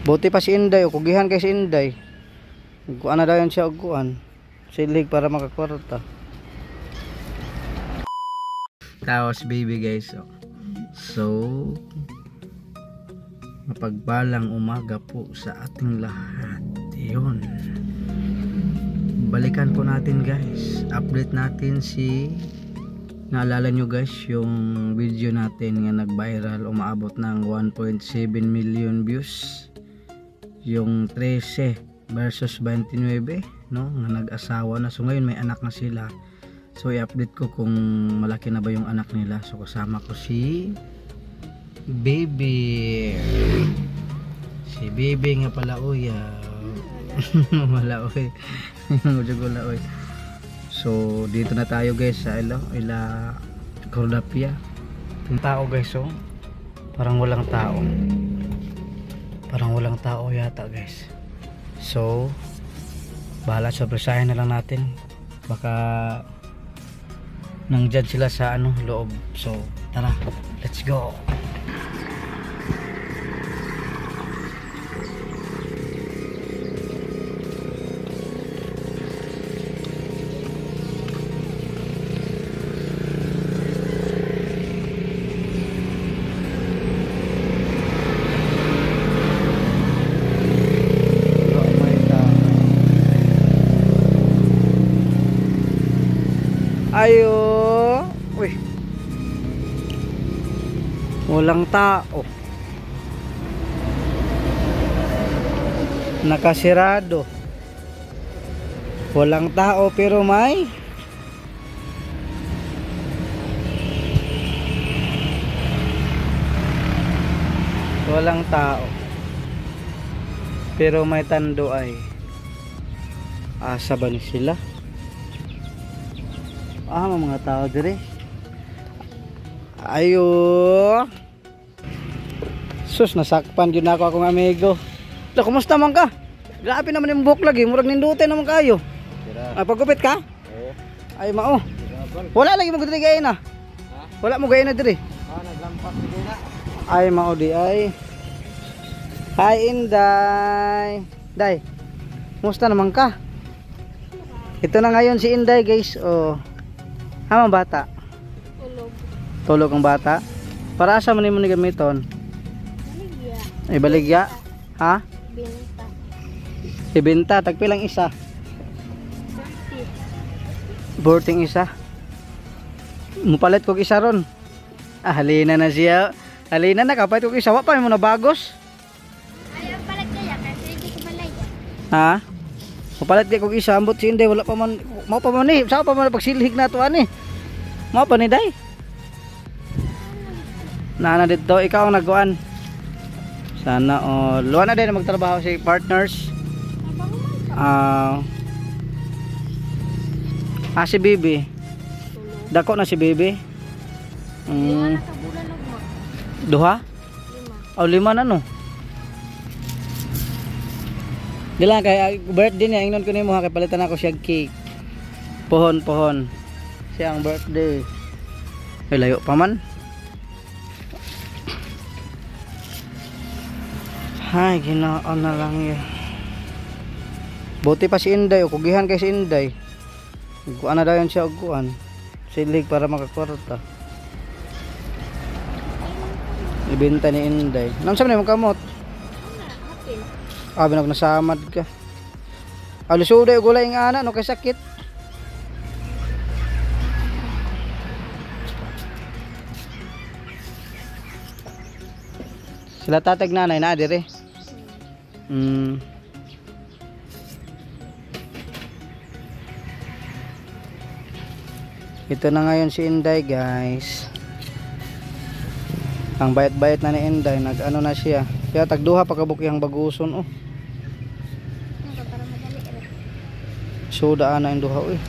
Buti pa si Inday, o kugihan kay si Inday. Kuan na daw yan siya og kuan. Silig para makakwarta. Tapos baby guys. So mapagbalang umaga po sa ating lahat. Yun. Balikan po natin guys. Update natin si, naalala nyo guys yung video natin nga nag-viral, umaabot ng 1.7 million views. Yung 13 versus 29, no, nga nag-asawa na. So ngayon may anak na sila. So i-update ko kung malaki na ba yung anak nila. So kasama ko si Baby. Si Baby nga pala uya. Wala oy. Wala oy. So dito na tayo guys sa ila Cordapia. Yung tao guys, oh. Parang walang tao. Parang walang tao yata guys. So bahala, sorpresahin na lang natin. Baka nandyan sila sa loob. So tara, let's go. Ayo, wih, walang tao, nakasirado, walang tao pero may walang tao pero may tanduay. Asa ba ni sila? Mga tao dire. Ayo. Sus, nasakpan yun ako akong amigo. Lo, kumusta man ka? Grabe naman yung buhok lagi, murag nindute naman kayo. Ay, pagkupit ka? Oo. Ay, mao. Wala lagi mo dire gayon na. Wala mo gayon na dire. Naglampas ni na. Ay, mao di ay. Hi Inday. Day. Kumusta naman ka? Ito na ngayon si Inday, guys. Oh. Hamang bata? Tulog. Tulog ang bata? Para asa man mo ni gamiton? Baligya. Ay baligya? Ha? Benta. Ibenta, tagpilang isa? 40 isa? Mupalit kog isa ron. Halina na siya. Halina na, kapait kog isa. Wa pa mo na bagos? Ayaw palit kaya kasi hindi ko malaya. Ha? Mupalit kog isa, ambot si Inday, wala pa man. Mau pa man ni, saan pa man pagsilhig na to ani? Mau pa ni Day? Nana dito, ikaw ang nagkuan. Sana luwan na din na magtrabaho si partners. Si Bibi. Dako na si Bibi. Duha? 5 na no. Dila kay birthday niya, ingnon ko nimo ha, kay palitan ako siya cake. Pohon. Siya ang birthday. Ay layo pa man. Ay, ginaon na lang yun. Buti pa si Inday, o kugihan kay si Inday. Kuan na daw yan siya og kuan. Silig para makakwarta. Ibenta ni Inday. Nang sa man mo kamot? Binag nasamad ka. Alusuday gulay nga ana no kay sakit. Sila tatag nanay na dire. Ito na ngayon si Inday, guys. Ang bayat-bayat na ni Inday, nag-ano na siya. Kaya tagduha pagkabuki ang baguson, oh. So daan na yung duha, oh.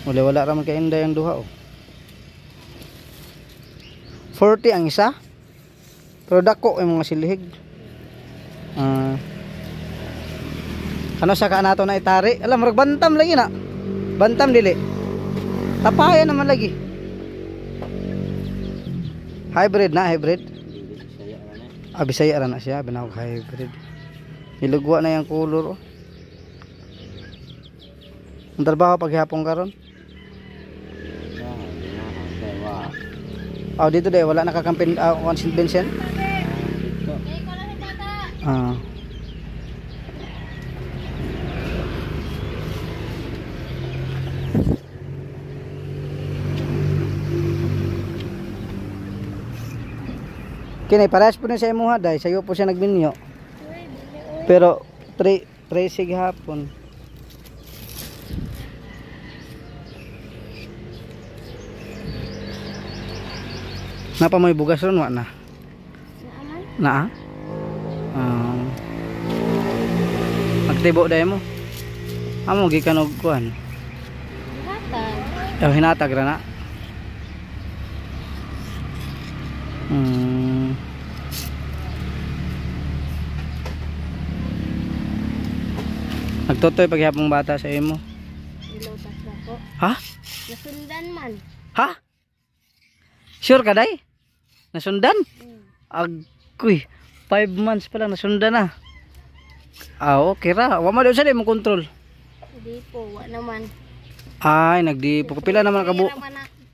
Wala raman kay Inday ang duha, oh. 40 ang isa. Pero dako yung mga silihig. Ano sa kanato na itari? Alam, marag bantam lagi na. Bantam dili. Tapayan naman lagi. Hybrid na, hybrid. Bisaya ra na. Ah, Bisaya ra na siya, binawag hybrid. Nilugwa na yung color oh. Ang trabaho paghapon karon? Oh, dito deh wala nakakampin St. Vincent. Ah. Kini parehas po na sa imuha day, sayo po siya nagbinyo. Pero 13 hapon. Napa may bugas ron wa na? Na? Magtibo day mo. Amo gikan og kuan. Hinatag. Hinatag ra na. Nagtotoy paghapong bata sa imo. Nilutas na po. Ha? Nasundan man. Ha? Sure ka day? Nasundan? Agoy, 5 months pa lang nasundan na. Ah, okay ra. Wa mo daw sa mo control. Hindi po, wa naman. Ay, nagdipo. Pila naman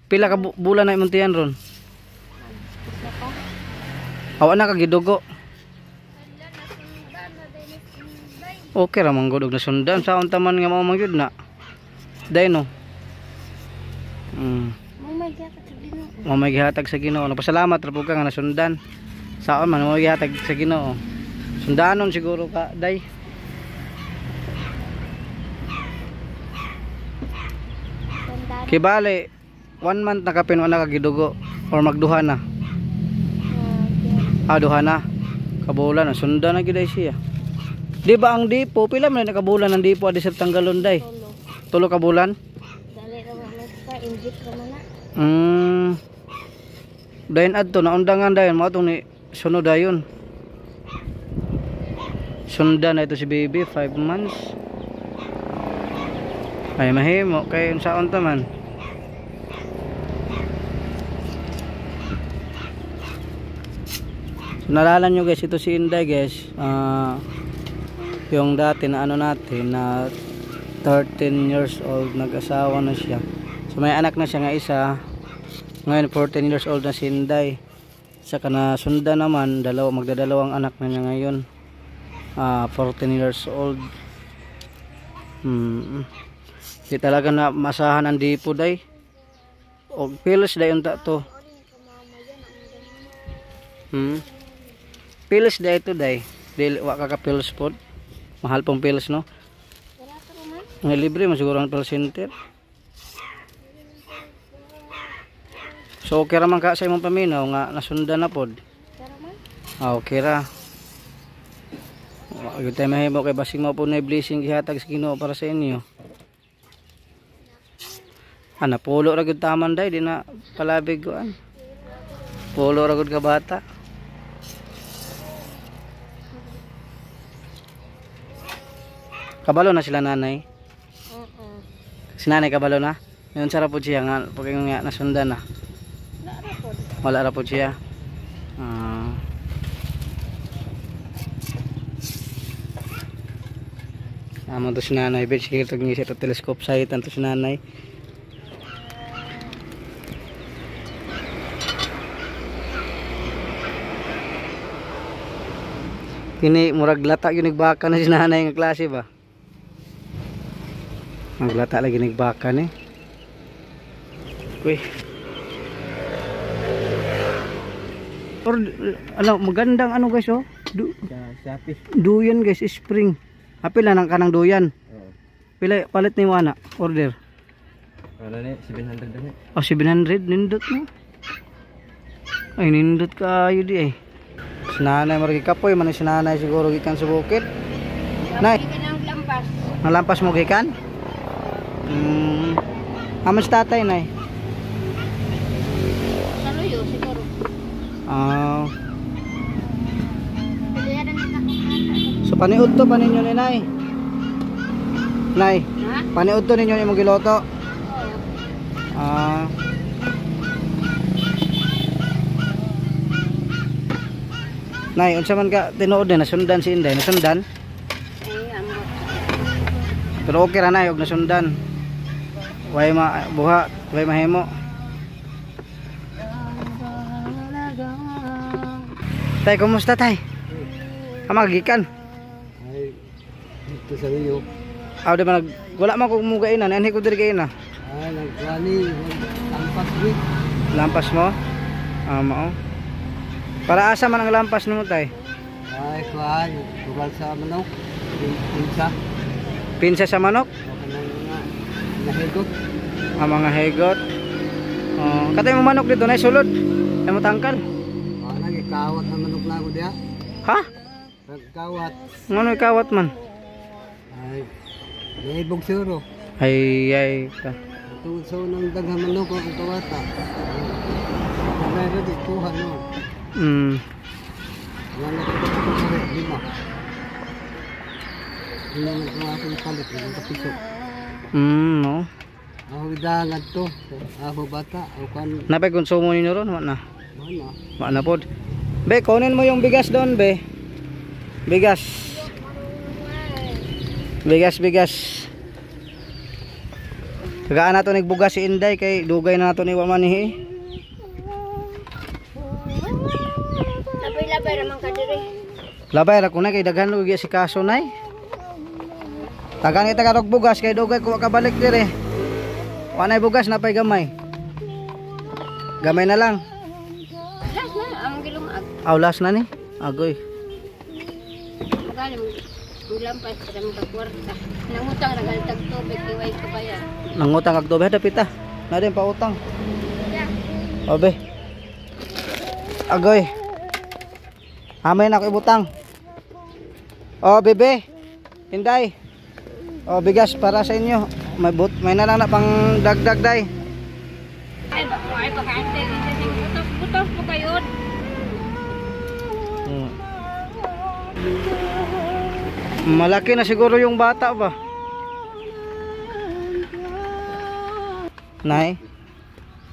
pila ka bulan na imong tiyan ron? Isa pa. Awa na kagidugo. Okay ra man gud og nasundan sa taman nga mao man gyud na. Day no. Mamay gihatag sa Ginoo. Nagpasalamat ra pud ka nga nasundan. Saon man mamay gihatag sa Ginoo. Sundanon siguro ka, day. Kibali 1 month na kapin wala ka gidugo or magduha na. Ah, duha na. Kabulan na sundan na gyud ay siya. Di ba ang dipo pila man nakabulan ang dipo adi sa tanggalon day? Tulo ka bulan? Dali ra man ka inject ra man na. Dayon adto na undangan dayon mao tong ni sunod dayon. Sundan na ito si baby 5 months. Ay mahimo kay unsaon ta man. So, nalala nyo guys, ito si Inday guys. Yung dati na ano natin na 13 years old, nag-asawa na siya. So may anak na siya nga isa. Ngayon 14 years old na si Inday. Saka na sundan naman, magdadalawang anak na niya ngayon. 14 years old. Di talaga na masahan ang dipo day. O pills day unta to. Pills day ito day. Dili wa ka pills pod. Mahal pong pills no. Nga libre man siguro ang pill center. So okay ra man ka sa imong paminaw nga nasundan na pod. Okay ra. Gyud tay mahimo kay basig mo po na blessing gihatag sa Ginoo para sa inyo. Ana pulo ra gyud taman day di na palabig kuan. Pulo ra gyud ka bata. Kabalo na sila nanay. Si nanay kabalo na. Yun sarap po siya nga pag nga nasundan na. Wala ra po siya. Amo to si nanay, bitch kita ngisi to telescope sight to si nanay. Kini murag lata gyud nagbaka na si nanay nga klase ba. Maglata lagi nagbaka ni. Kuy. Or ano magandang ano guys oh. Duyan guys, spring. Apila nang kanang duyan. Pila palit ni mo ana order. Ano ni 700 ni. Oh 700 nindot mo. Ay nindot kayo di eh. Sinanay mo rin kapoy man si nanay siguro gikan sa bukid. Nay. Nalampas mo gikan? Amas tatay nay. Saluyo siguro. So paniud to pa ninyo ni nay. Nay. Ha? Paniud to ninyo imong giloto. Nay, unsa man ka tinuod na nasundan si Inday, nasundan? Ay, amo. Pero okay ra nay og nasundan. Way buha, way mahimo. Tay, kumusta tay? Amagikan. Ay, ito sa iyo. Aw di ba wala man ko mugain na, anhi ko diri kay na. Ay, nagwali. Ampas week. Lampas mo? Mao. Para asa man ang lampas nimo tay? Ay, kuhan. Tugal sa manok. Pinsa. Pinsa sa manok? O kanang nga. Nahigot. Ang mga hegot. Katay mo manok dito nay sulod. Ay mo tangkal. Nagkawat na manok na ako diya. Ha? Nagkawat. Ngano ikawat man? Ay, naibog suro. Ay. Tungod sa unang daghang manok ang kawata. Meron di kuha no. Wala ko sa lima. Hindi na ko akong palit ng kapiso. No. Ako idangan to. Ako bata. Ako kan. Napay konsumo ninyo ron, wala na. Mana? Wala na pod. Be, kunin mo yung bigas doon, be. Bigas. Bigas. Tagaan nato nagbugas si Inday kay dugay na nato ni Wamanihi. Labay naman ka diri. Labay ra ko na kay daghan lugi si kaso nay. Tagaan kita karog bugas kay dugay ko kabalik dire. Wanay bugas na pay gamay. Gamay na lang. Last na, ang gilumag. Aulas na ni. Agoy. Magaling mo lampas para makakwarta. Nangutang nagaltag tubig, iway ka pa yan. Nangutang kag tubig dapit ah. Na din pa utang. Yeah. Obe. Agoy. Amay na ko ibutang. Bebe. Inday. Bigas para sa inyo. May na lang na pang dagdag day. Ay, bakaante. Butos po kayo. Malaki na siguro yung bata ba? Nay.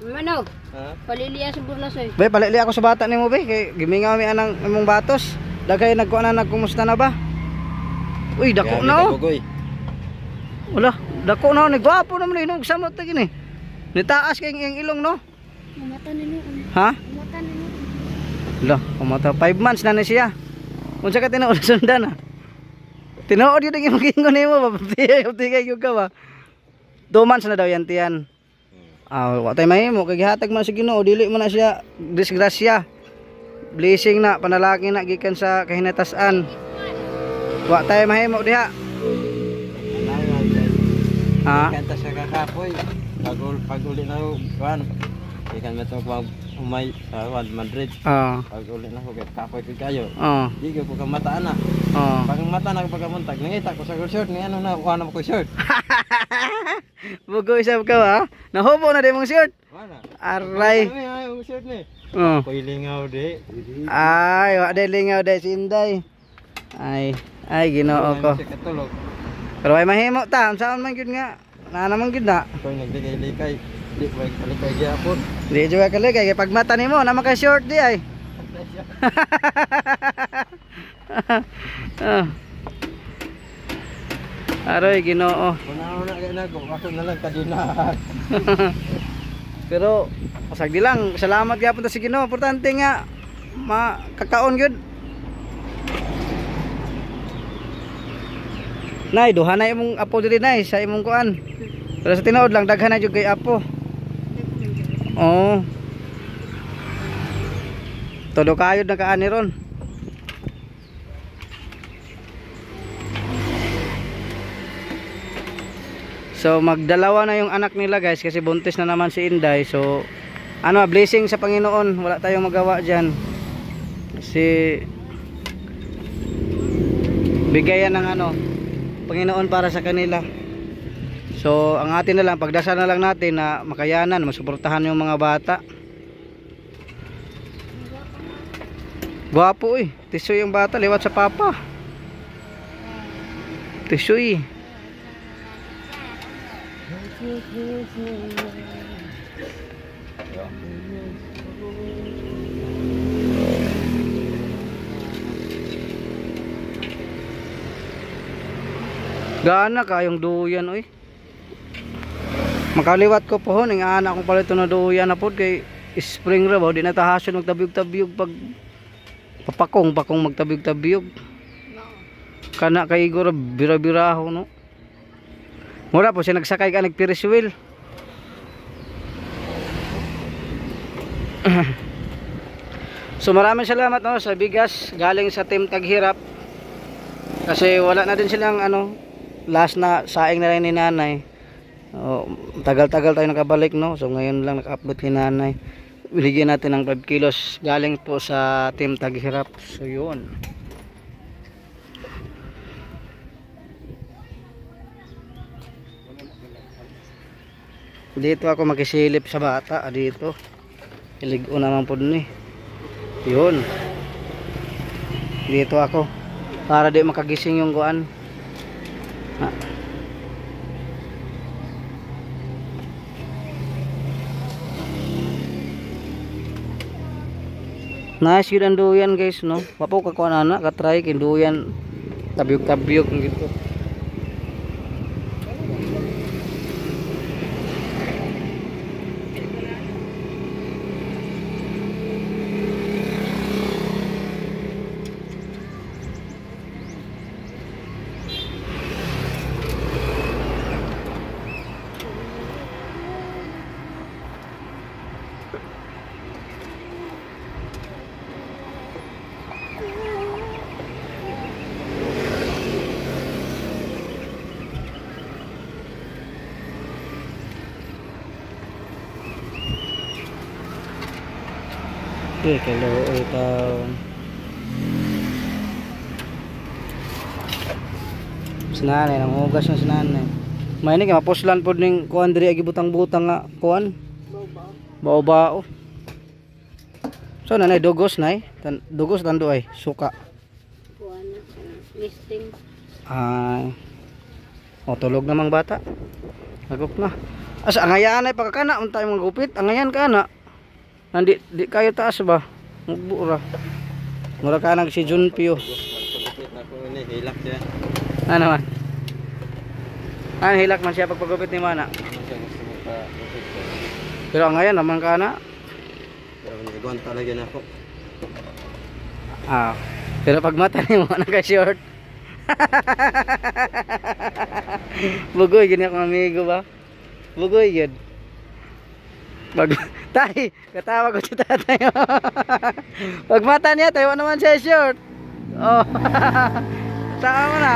Manog. Ha? Paliliya sa burlasoy. Be, palili ako sa bata nimo be kay gimingaw mi anang imong batos. Dagay nagkuan na nagkumusta na ba? Uy, dako na oh. Wala, dako na ni gwapo naman inog samot ta gini. Nitaas kay ing ilong no. Mamata na niyo. Ha? Mamata na niyo. Wala, kumata 5 months na ni siya. Unsa ka tinuod sundan ah? Tinuod yun ang magingon nimo ba? Pagtigay gyud ka ba? 2 months na daw yan tiyan. Wa tay mahimo kay gihatag man sa Ginoo, dili man na siya disgrasya. Blessing na panalangin na gikan sa kahinatasan. Wa tay mahimo diha. Ha? Kanta sa kakapoy. Pag-uli na ako, kuhan. Ikan mo ito pag umay sa Madrid. Pag-uli na ako, kapoy ko kayo. Di ko kamataan na. Pag mata na pag muntag, nangita ko sa short, ngayon na kuha na ko short. Bugo isab ka ha? Nahubo na di mong shirt. Mana? Aray. Ay, yung shirt ni. Koy lingaw di. Ay, wa de lingaw de si Inday. Ay, Ginoo ko. Pero ay mahimo ta, unsaon man gyud nga. Na naman gyud na. Koy naglikay-likay. Di ko kalikay gyapon. Di juga kalikay kay pag mata nimo na maka short di ay. Aroy Ginoo. Una kay nago, ako na lang kadina. Pero pasag di lang, salamat gyapon ta si Ginoo. Importante nga makakaon gyud. Nay, duha na imong apo diri nay sa imong kuan. Pero sa tinuod lang daghan na jud kay apo. Todo kayod na kaani ron. So magdalawa na yung anak nila guys kasi buntis na naman si Inday. So blessing sa Panginoon, wala tayong magawa diyan. Kasi bigayan ng Panginoon para sa kanila. So ang atin na lang, pagdasal na lang natin na makayanan, masuportahan yung mga bata. Gwapo tisoy yung bata, liwat sa papa. Tisoy. Gana kayong duyan oy. Makaliwat ko po ning ana akong palito na duyan na pod kay spring ra ba di na tahason magtabiyog-tabiyog pag papakong magtabiyog-tabiyog. Kana kay igor bira-biraho no. Mura po siya nagsakay ka nagpiris wheel. So maraming salamat no sa bigas galing sa Team Taghirap. Kasi wala na din silang ano last na saing na rin ni nanay. Tagal-tagal tayo nakabalik no. So ngayon lang naka-upload ni nanay. Biligyan natin ng 5 kilos galing po sa Team Taghirap. So yun. Dito ako makisilip sa bata dito. Iligo naman po ni. Yun. Dito ako para di makagising yung kuan. Nice yun ang duyan guys no. Wapo ka kuan ana ka-try kin duyan tabyog-tabyog gitu. Okay, kalau ito sinanay nang hugas na sinanay. May ni kay mapuslan pod ning kuan diri agi butang-butang nga kuan. Bao-bao. So nanay dugos nay, dugos tando ay suka. Kuan listing. Tulog namang bata. Agop na. As angayan ay pagkana untay mga gupit, angayan kana. Nandi di kayo taas ba? Mugbura. Mura ka nang si Junpio. Hilak siya. Ano man? Hilak man siya pagpagupit ni Mana. Pero ngayon naman ka na. Pero nagawin talaga na ako. Pero pag mata ni mo naka-short. Bugoy gini akong amigo ba? Bugoy yun. Tay, katawa ko si tatay. Pag mata niya, tayo naman siya short. Oh. Saan mo na?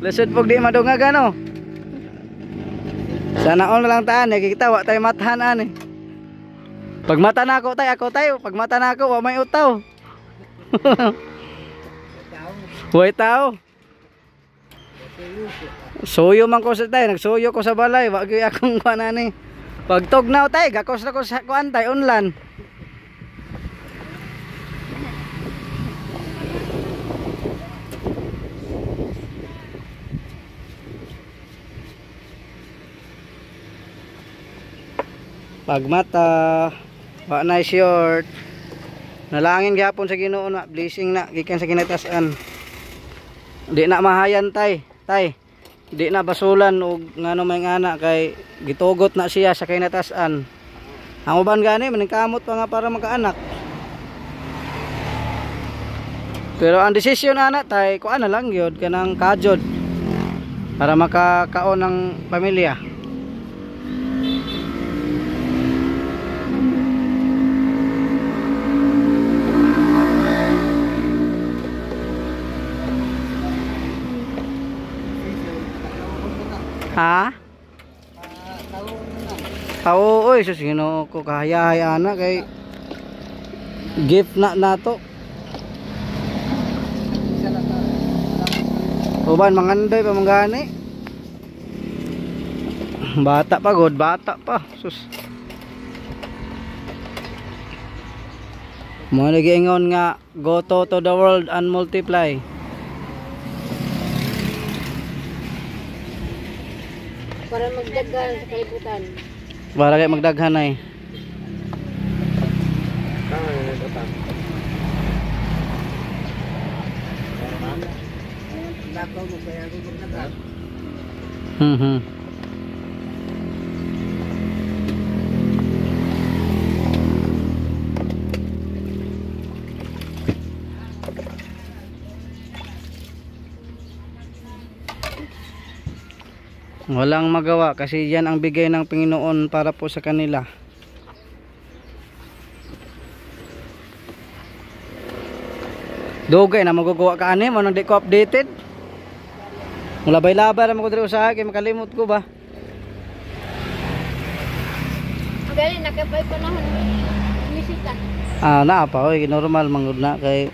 Lusod pag di madungag ano. Sana all na lang taan, nakikitawa tayo matahanan eh. Pag mata na ako tayo. Pag mata na ako, may utaw. Huwag tao. Suyo man ko sa tayo, nagsuyo ko sa balay, wag yung akong kuanan eh. Pag tugnaw tayo, gakos na ko sa kuan tayo, unlan. Pag mata, wak na short. Nalangin gihapon sa Ginoo na, blessing na, gikan sa kinatasan. Di na mahayan tay. Di na basulan og ngano may ngana kay gitugot na siya sa kinatasan. Ang uban gani maningkamot pa nga para makaanak. Pero ang desisyon ana tay kuan na lang gyud kanang kajod para makakaon ng pamilya. Ha? Oy, sus Ginoo ko kahaya-haya na kay gift na nato. Uban mangandoy pa mangani. Bata pa god, bata pa. Sus. Mo nagiingon nga go to the world and multiply. Para magdaghan sa kalibutan. Para kay magdaghan ay. Tama na ito. Lakaw mo kaya ako magnagal. Walang magawa kasi yan ang bigay ng Panginoon para po sa kanila. Dugay na magagawa ka ani mo nang di ko updated. Mulabay-labay ra mo ko diri usahay kay makalimot ko ba. Gali nakapay pa nahon. Misita. Na pa oy normal mangud na kay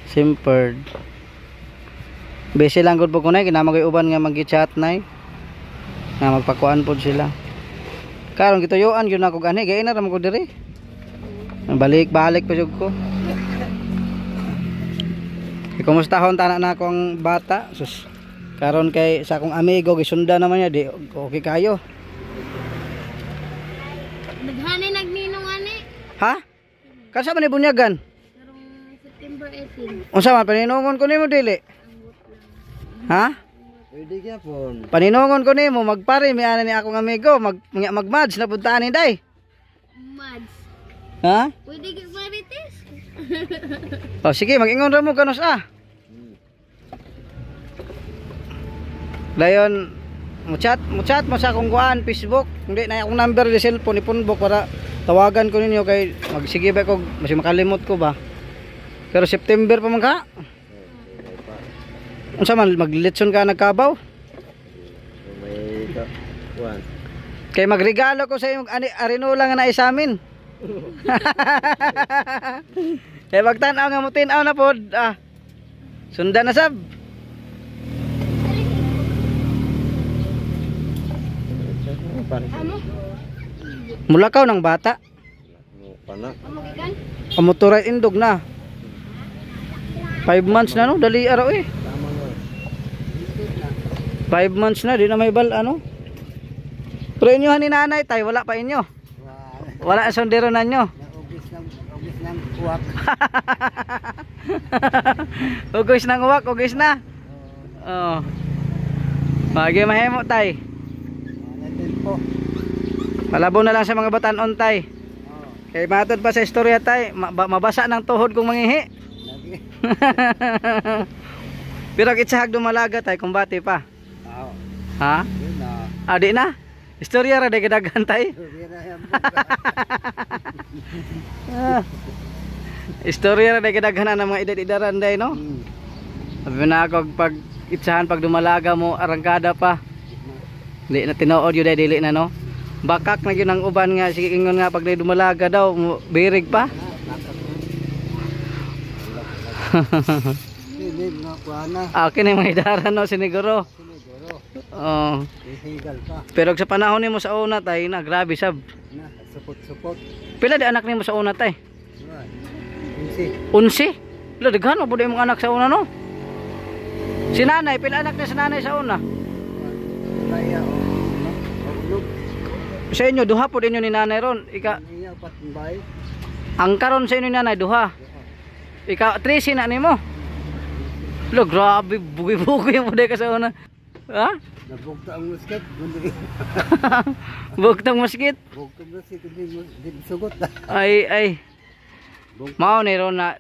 simpered. Bese lang gud po ko nay kinamagay uban nga magi-chat nay. Nga magpakuan pod sila. Karon gituyoan gyud ako gani gay na ra mo ko diri. Balik-balik pa jud ko. Kumusta hon tanak na akong bata? Sus. Karon kay sa akong amigo gisunda naman niya di okay kayo. Naghanay nagninong ani. Ha? Kansa man ni bunyagan? Karong September 18. Unsa man paninungon ko nimo dili? Ha? Pwede gyapon. Paninungon ko nimo magpare mi ana ni akong amigo mag-match na puntaan ni day. Mads. Ha? Pwede gyud marites. Oh sige mag-ingon ra mo kanos Dayon mo chat mo sa akong kuan Facebook, hindi na akong number di cellphone ipunbok para tawagan ko ninyo kay magsige ba ko mas makalimot ko ba. Pero September pa man ka. Unsa man maglitson ka nagkabaw? May kuan. Kay magregalo ko sa imong arinola nga na isamin. Eh magtan-aw nga mo tin-aw na pod. Sundan na sab. Amo. Mulakaw ng bata. Pana. Amo gikan. Amuturay indog na. 5 months na no, dali araw eh. Tama nga. 5 months na, di na may bal ano. Pero inyohan ni nanay tay, wala pa inyo. Wala ang sondero na nyo. Ugis ng uwak. Ugis ng uwak, ugis na. Oo. Magi mahimo tay. Po. Palabo na lang sa mga batanon tay. Kay matod pa sa istorya tay, mabasa ng tuhod kung mangihi. Pero kitsahag dumalaga tay kung bati pa. Ha? Di na. Istorya ra dagdagan tay. Istorya ra dagdagan ng mga edad-edaran day no. Sabi na ako pag itsahan pag dumalaga mo arangkada pa. Di na tinuod yun dili na no. Bakak na yun ang uban nga sige ingon nga pag dumalaga daw birig pa. Okay na mga idaran no siniguro. Oh. Pero sa panahon nimo sa una tay na grabe sab. Supot. Pila di anak nimo sa una tay? 11. Lo daghan mo pud imong anak sa una no. Si nanay pila anak niya sa nanay sa una? Sa inyo duha po inyo ni nanay ron. Ang karon sa inyo ni nanay duha. Ika 13 na nimo. Lo grabe bugi-bugi mo day ka sa una. Ha? Nabugta ang musket. Bugtang musket. Bugtang musket din sugot. Ay. Mao ni ron na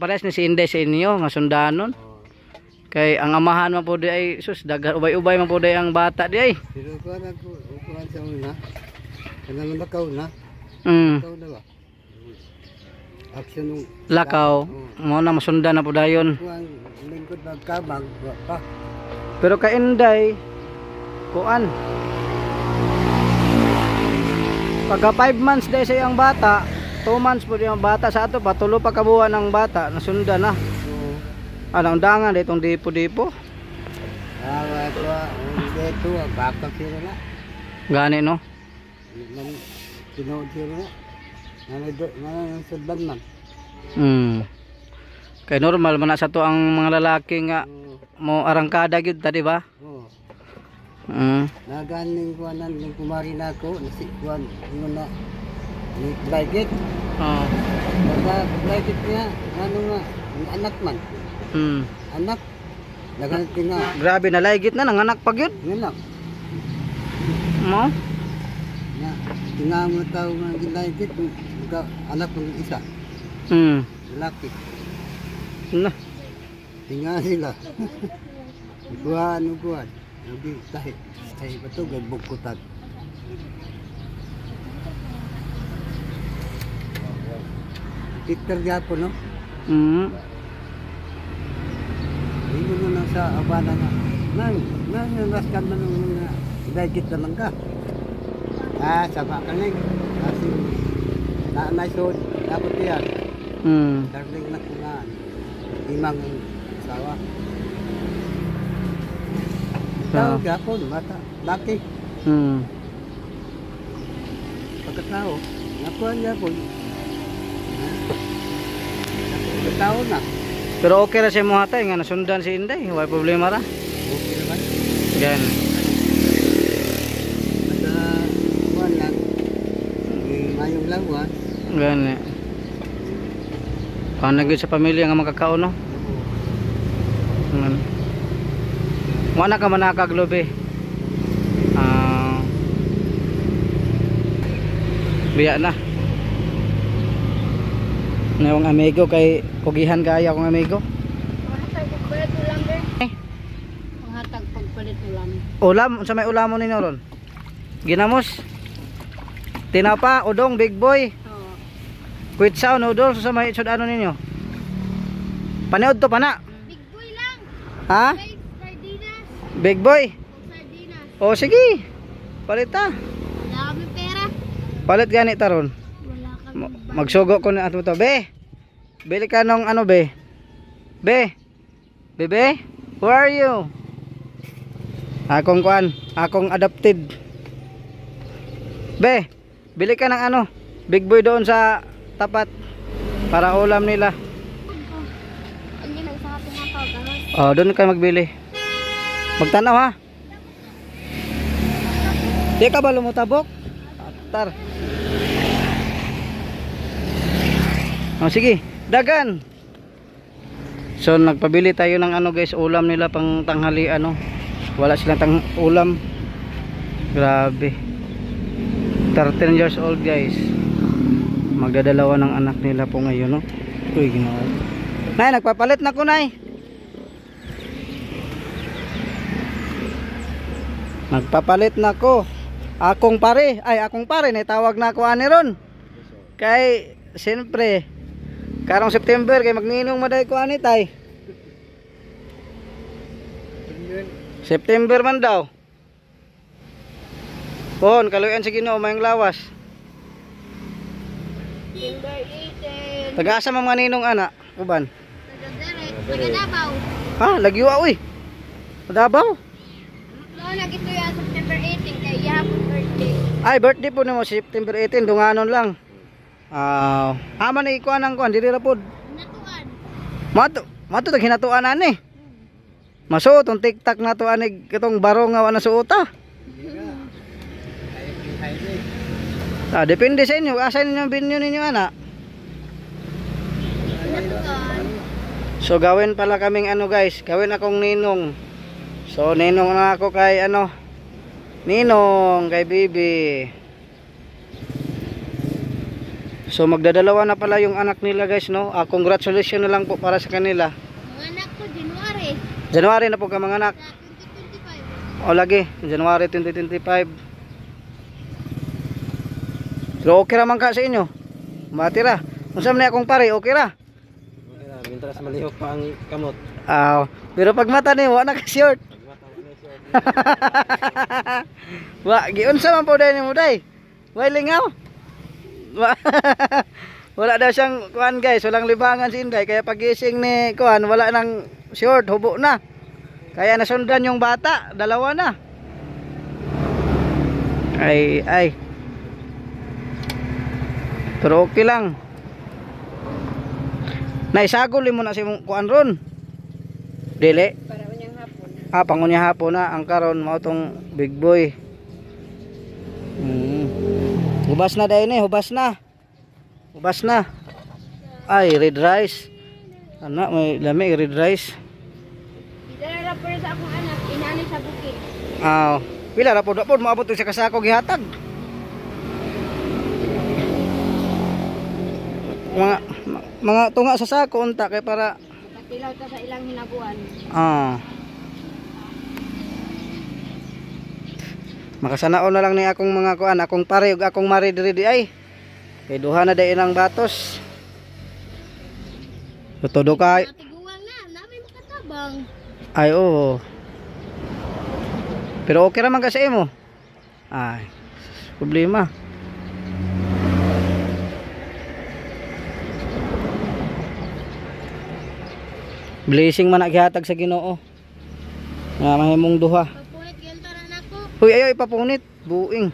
pares ni si Inday sa inyo nga sundanon. Kay ang amahan man po di ay sus dagan ubay-ubay man po di ang bata di ay. Pero kuan ako ukuan sa una. Kanang lakaw na. Lakaw na ba? Action ng lakaw. Mo na masundan na po dayon. Kuan lingkod magkabang pa. Pero kay Inday kuan. Pagka 5 months day sa iyang bata, 2 months po di ang bata sa ato pa tulo pa kabuan ng bata nasundan na. Anong dangan ditong dipo-dipo? Dito, baka sila na. Gani no? Tinood sila na. Nanay sundan man. Kay normal man na sa to ang mga lalaki nga mo arangkada gyud ta di ba? Oo. Naganing kuanan ning kumari nako nasi kuan ingon na ni blanket. Blanket niya ano nga anak man. Anak Dagan tinga. Grabe na laygit na nanganak pag yun. Nganak. Mo? Na tinga mo tao nga gilaygit anak ng isa. Lalaki. Na. Tinga sila. Buwan. Hindi kahit bato gagbukutan. Peter Gapo, no? Hindi mo na sa abana na. Nangyaraskan mo nung dahigit naman ka. Sama ka lang. Kasi naanaysod. Dapat yan. Darling na kung nga. Imang asawa. Tao Gapo, mata. Laki. Pagkatao. Nakuha Gapo. Tao na. Pero okay ra siya mo hatay nga nasundan si Inday, wala problema ra. Okay naman. Gan. Basta kuwan lang. Ngayong lawas. Gan. Panagid sa pamilya nga makakaon no. Wala ka manakag lobe. Biya na. Ngayong amigo kay kugihan kaya akong amigo. Panghatag pagpalit ulam din. Panghatag pagpalit ulam. Ulam, unsa may ulam mo ninyo ron? Ginamos. Tinapa, udong, big boy. Oo. Kwitsaw, noodles, unsa may itsud ano ninyo? Paniod to pana. Big boy lang. Ha? May sardinas. Big boy. Sardinas. O sige. Palita. Wala kami pera. Palit gani taron. Wala kami. Magsugo ko na ato to. Be. Bili ka nung ano be. Be. Bebe. Who are you? Akong kuan, akong adopted. Be. Bili ka ng ano, big boy doon sa tapat para ulam nila. Hindi na sa pinakaw gamas. Oh, doon kayo magbili. Magtanaw ha. Di ka ba lumutabok? Atar. Oh, sige, dagan. So nagpabili tayo ng ano guys, ulam nila pang tanghali ano. Wala silang ulam. Grabe. 13 years old guys. Magdadalawa ng anak nila po ngayon no. Uy, ginawa. Nay, nagpapalit na ko nay. Nagpapalit na ko. Akong pare, natawag na ako ani ron. Kay siyempre karong September kay magninong maday ko ani tay. September man daw. Pon, kaluyan sa Ginoo mayong lawas. Timber 18. Taga-asa man mga ninong ana, uban. Taga-Davao. Ha, lagyo uy. Davao. Noon nagito ya September 18 kay yapon birthday. Ay, birthday po nimo September 18, dunganon lang. Aman na ikuan ang kuan diri ra pod. Natuan. Mato tag hinatuan ani. Masuot tong TikTok na to ani kitong barong nga wala suota. Depende sa inyo, asa ninyo binyo ninyo ana. Natuan. So gawin pala kaming ano guys, gawin akong ninong. So ninong na ako kay ano, ninong kay Bibi. So magdadalawa na pala yung anak nila guys no. Congratulations na lang po para sa kanila. Mga anak ko January. January na po ka mga anak. 2025. O lagi, January 2025. Pero okay ra man ka sa inyo. Matira. Unsa man akong pare, okay ra. Okay ra, mintras malihok pa ang kamot. Pero pag mata ni wa na ka short. Wa, giunsa man po dai nimo dai? Way lingaw. Wala daw siyang kuan guys, walang libangan si Inday kaya pagising ni kuan wala nang short, hubo na. Kaya nasundan yung bata, dalawa na. Ay. Pero okay lang. Naisagol mo na si kuan ron. Dili. Para unyang hapon. Pangunya hapon na ang karon mao tong big boy. Hubas na dai ni, hubas na. Hubas na. Ay, red rice. Anak, may lami red rice. Dala ra sa akong anak, inani sa bukid. Pila ra pod maabot sa kasako gihatag. Mga tunga sa sako unta kay para Patilaw ta sa ilang hinabuan. Makasanaon na lang ni akong mga kuan, akong pare ug akong mari diri di ay. Kay duha na day ilang batos. Todo ka. Tiguan na, namin makatabang. Ay oo. Pero okay ra man ka sa imo. Ay, problema. Blessing man gihatag sa Ginoo. Nga mahimong duha. Papunit gyud tanan nako. Huy, ayaw ipapunit, buing.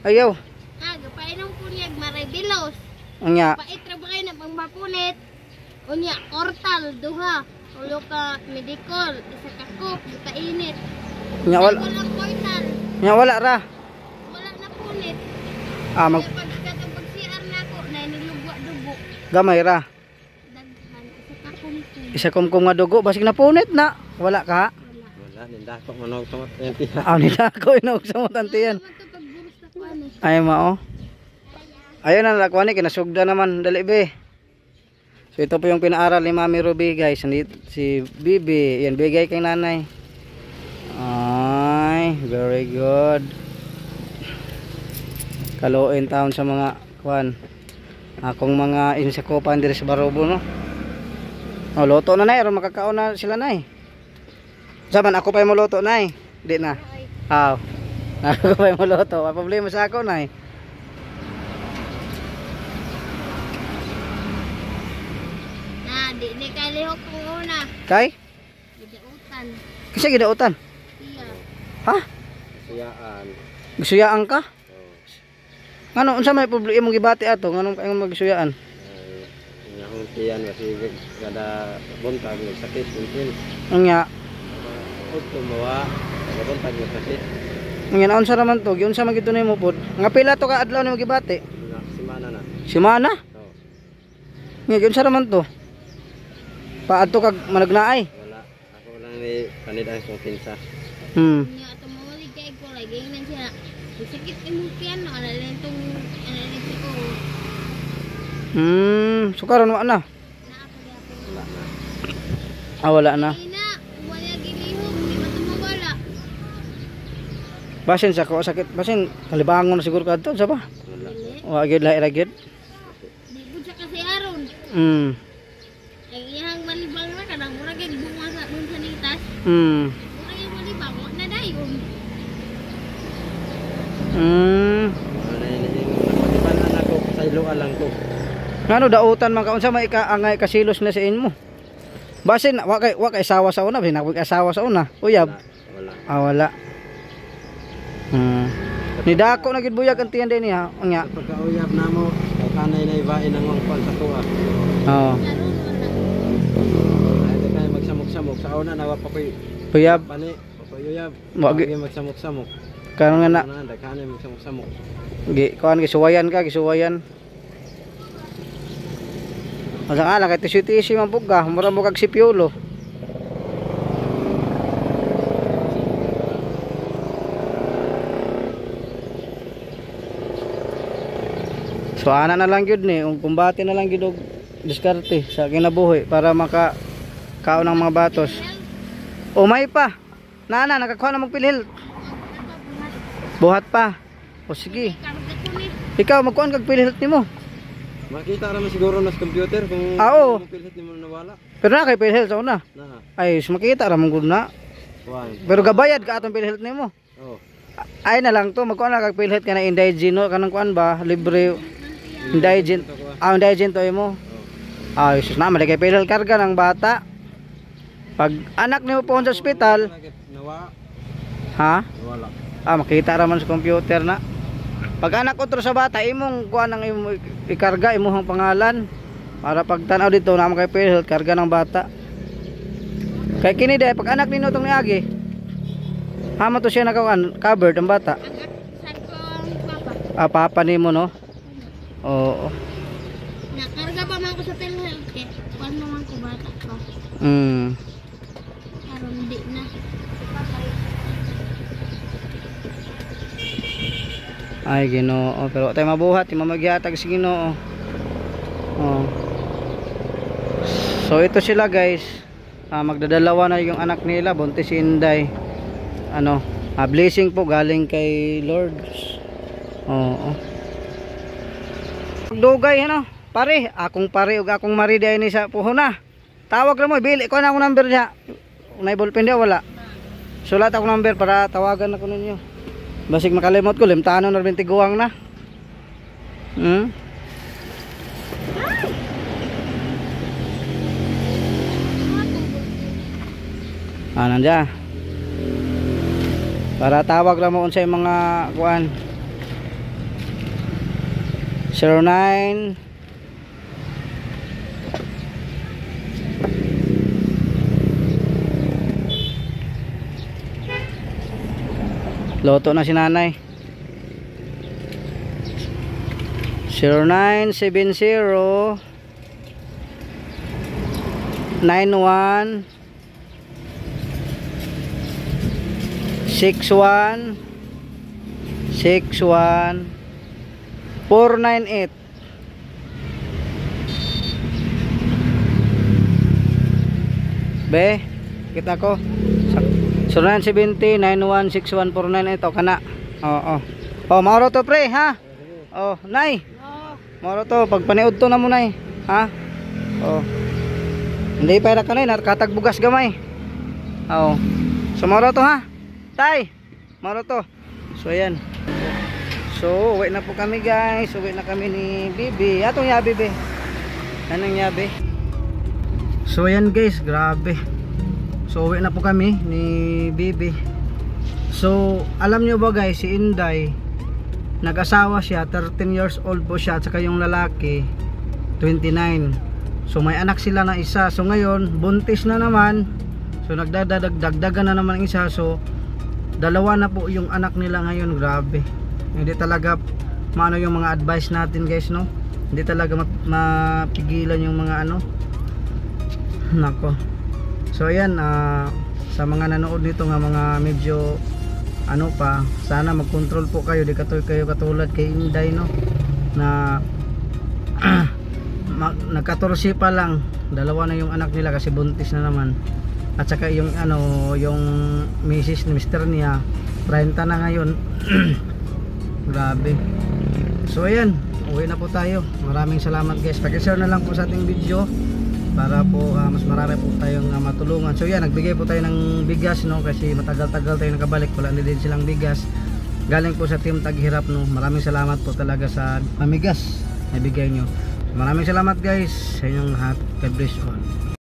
Ayaw. Gapainom punyag maribilos. Anya. Pait ra ba kayo na pang mapunit? Unya, ortal, duha. Ulo ka medikol, isa ka cook, isa init. Nya wala. Walang portal. Nya wala ra. Wala na punit. Mag Pagkatapos pag-CR na ako, na nilugwa dugo. gamay ra. Daghan, isa ka kumkum. Isa kumkum nga dugo, basig na punit na. Wala ka. Wala, nindako manog sa matiyan. Nila ako inog sa mutantiyan. Naman ito pagburos na kuwan eh. Ay mao. Ayun na lakwani kinasugda naman dali be. So ito po yung pinaaral ni Mami Ruby guys. Si Bibi, yan bigay kay nanay. Ay, very good. Kaluin taon sa mga kuan. Akong mga insakopan diri sa Barobo no. Oh, loto na nay, aron makakaon na sila nay. Saban ako pa mo loto nay. Di na. Aw. Ako pa mo loto. Wa problema sa ako nay. Di kalihok ko una. Kay? Gidautan. Kasi gidautan. Iya. Ha? Siyaan. Gisuyaan ka? Ngano unsa may problema imong gibati ato? Ngano kay magisuyaan? Ang akong tiyan kasi kada buntag sakit pinpin. Unya, Tumawa, kada buntag sakit. ngin unsa raman to? Giunsa man gid mo pod? Nga pila to ka adlaw nimo gibati? Simana na. Semana? Oh, Nga giunsa raman to? Paadto kag managnaay. wala. Ako lang ni panidang kong kinsa. Nya ato mawali kay ko lagi nang siya. Sakit imong tiyan no ana lang tong ana lang ko. So karon wa na. Naa pa gyapon. Wala na. Wala na. Ina, wala gilihok, di ba tumawala? Basin sa ko sakit, basin kalibangon na siguro kadto sa ba? Wala. Dili. Wa gyud lahi ra gyud. Di bud siya kasi aron. Ang iyang malibang na kanang murag gyud bunga sa dun sa nitas. Murag yung malibang wa na dayon. Wala ini. Napagibanan ako sa iluan lang ko. Ngano dautan man ka unsa may kaangay kasilos na sa inmo? Basin wa kay asawa sa una, basin wa kay asawa sa una. Uyab. Wala. Wala. Ni dako na gid buyag ang tiyan din niya. Unya. Pagkauyab na mo, kay kanay na ibain ang wangpal sa tuwa. Oo. Karon wala. Ay, di kayo magsamok-samok. Sa una, nawa pa ko'y Uyab. pani. Papayoyab. Wagi. Wagi magsamok-samok. Karon nga na Ano na, kanay magsamok-samok. kuan gisuwayan ka, gisuwayan. Asa nga lang kay tisi-tisi man pug ka, mura mo kag si Piolo. So ana na lang gyud ni, kumbati na lang gyud og diskarte sa kinabuhi para maka kaon ng mga batos. O may pa. Nana nakakuha na magpilhil. Buhat pa. O sige. Ikaw magkuhan kag pilhil nimo. Makita naman siguro nas computer kung Oo. pilit mo nawala. Pero na kay pilhil sa una. Na. Ay, makita ra man gud na. One. Pero gabayad ka atong pilhil nimo. Oh. Ay na lang to, magkuhan na kag pilhil ka na indigent no kanang kuan ba, libre indigent. Indigent to imo. Ay, sus na mali kay pilhil karga ng bata. Pag anak nimo po sa ospital, Nawa. ha? Nawala. Makita ra man sa computer na. Pag anak otro sa bata, imong kuan ang imong ikarga imong pangalan para pag tan-aw dito na kay pilhil karga ng bata. Kay kini day pag anak nino tong niagi. Hamo to siya nakawan covered ang bata. Saan ko ang papa? Papa nimo no. Oo. Nakarga pa man ko sa telehealth kay kuan naman ko bata pa. Mm. Karon di na. Ay Ginoo, pero tayo mabuhat, yung mamaghihatag si Ginoo. Oh. So ito sila guys, magdadalawa na yung anak nila, buntis si Inday. Ano, blessing po galing kay Lord. Oo. Dugay ano, pare, akong pare ug akong mari day ni sa puhuna. Tawag ra mo, bili ko na akong number niya. Unay ballpen dia wala. Sulat ako number para tawagan ako ninyo. Basig makalimot ko, limtanon na rin tiguang na. Nandiyan. Para tawag lang mo unsay mga kuan. 09 Loto na si nanay. 0970 91 61 61 498. Be, kita ko. 0970 91 61 498 ito kana. Oo. Oh, mauro to pre, ha? Oh, nay. Mauro to pag paniud to na mo nay, ha? Oh. Hindi pa ra kanay nakatag bugas gamay. Oo. So mauro to ha. Tay. Mauro to. So ayan. So uwi na po kami guys. Uwi na kami ni Bibi. Atong yabi be. Anong yabi? So ayan guys, grabe. So uwi na po kami ni Bibi. So alam nyo ba guys, si Inday nag-asawa siya, 13 years old po siya, at saka yung lalaki 29. So may anak sila na isa. So ngayon buntis na naman. So nagdadagdagan na naman ang isa. So dalawa na po yung anak nila ngayon. Grabe. Hindi talaga maano yung mga advice natin guys, no? Hindi talaga mapigilan yung mga ano. Nako. So ayan, sa mga nanood nito nga mga medyo ano pa, sana mag-control po kayo, di kayo katulad kay Inday, no, na nagka-14 pa lang, dalawa na yung anak nila kasi buntis na naman. At saka yung ano, yung misis ni Mr. niya 30 na ngayon. Grabe. So ayan, uwi na po tayo. Maraming salamat guys, paki-share na lang po sa ating video para po mas marami po tayong matulungan. So yan, nagbigay po tayo ng bigas, no, kasi matagal-tagal tayo nakabalik, wala din silang bigas. Galing po sa Team Taghirap, no. Maraming salamat po talaga sa pamigas na bigay nyo. Maraming salamat guys sa inyong lahat. God bless all.